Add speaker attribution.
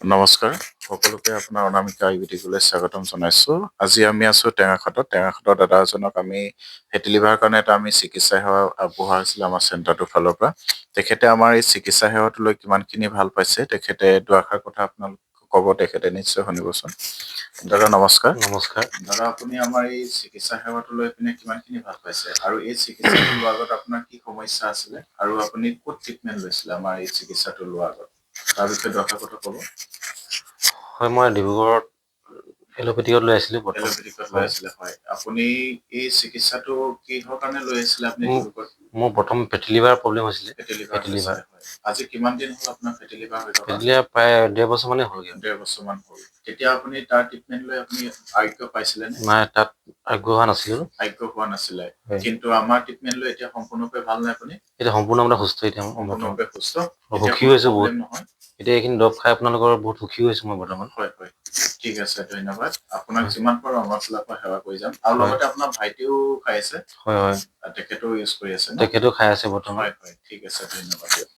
Speaker 1: নমস্কাৰ সকলোকে আপোনাৰ অনামিকা আয়ুৰ্বেদিকলৈ স্বাগতম জনাইছোঁ। আজি আমি আছোঁ টেঙাখাটত দাদা এজনক আমি ফেটি লিভাৰৰ কাৰণে এটা আমি চিকিৎসা সেৱা আগবঢ়োৱা হৈছিলে আমাৰ চেণ্টাৰটোৰ ফালৰ পৰা। তেখেতে আমাৰ এই চিকিৎসা সেৱাটো লৈ কিমানখিনি ভাল পাইছে তেখেতে দুআষাৰ কথা আপোনালোক ক'ব, তেখেতে নিশ্চয় শুনিবচোন। দাদা নমস্কাৰ।
Speaker 2: নমস্কাৰ।
Speaker 1: দাদা আপুনি আমাৰ এই চিকিৎসা সেৱাটো লৈ পিনে কিমানখিনি ভাল পাইছে আৰু এই চিকিৎসাটো লোৱাৰ আগত আপোনাৰ কি সমস্যা আছিলে আৰু আপুনি ক'ত ট্ৰিটমেণ্ট লৈছিলে আমাৰ এই চিকিৎসাটো লোৱাৰ আগত, তাৰ বিষয়ে দুআষাৰ কথা ক'ব।
Speaker 2: হয়, মই ডিব্ৰুগড়ত এলোপেথিকত লৈ আছিলোঁ
Speaker 1: এলোপেথিকত লৈ আছিলে, হয়। আপুনি এই চিকিৎসাটো কিহৰ কাৰণে লৈ আছিলে আপুনি ডিব্ৰুগড়ত?
Speaker 2: মোৰ প্ৰথম ফেটি লিভাৰ প্ৰব্লেম হৈছিলে।
Speaker 1: ফেটি লিভাৰ হৈছিলে, হয়। আজি কিমান দিন হ'ল আপোনাৰ ফেটি লিভাৰ হৈ থকা?
Speaker 2: ফেটি লিভাৰ প্ৰায় 1.5 বছৰ মানে হ'লগৈ।
Speaker 1: 1.5 বছৰমান হ'ল। তেতিয়া আপুনি তাৰ ট্ৰিটমেণ্ট লৈ আপুনি আৰোগ্য পাইছিলেনে?
Speaker 2: নাই, তাত আৰোগ্য হোৱা নাছিলোঁ।
Speaker 1: আৰোগ্য হোৱা নাছিলে।
Speaker 2: হয়।
Speaker 1: কিন্তু আমাৰ ট্ৰিটমেণ্ট লৈ এতিয়া সম্পূৰ্ণৰূপে ভাল নে আপুনি?
Speaker 2: এতিয়া সম্পূৰ্ণভাৱে সুস্থ এতিয়া মই
Speaker 1: সম্পূৰ্ণৰূপে সুস্থ?
Speaker 2: সুখী হৈছোঁ বহুত।
Speaker 1: নহয়?
Speaker 2: এতিয়া এইখিনি দৰৱ খাই আপোনালোকৰ বহুত সুখী হৈছোঁ মই বৰ্তমান।
Speaker 1: হয়, হয়। ঠিক আছে, ধন্যবাদ। আপোনাক যিমান পাৰোঁ আমাৰ ফালৰ পৰা সেৱা কৰি যাম। আৰু লগতে আপোনাৰ ভাইটিও খাই আছে?
Speaker 2: হয়, হয়।
Speaker 1: তেখেতেও ইউজ কৰি আছে ন?
Speaker 2: তেখেতেও খাই আছে বৰ্তমান।
Speaker 1: হয়, হয়। ঠিক আছে, ধন্যবাদ দিয়ক।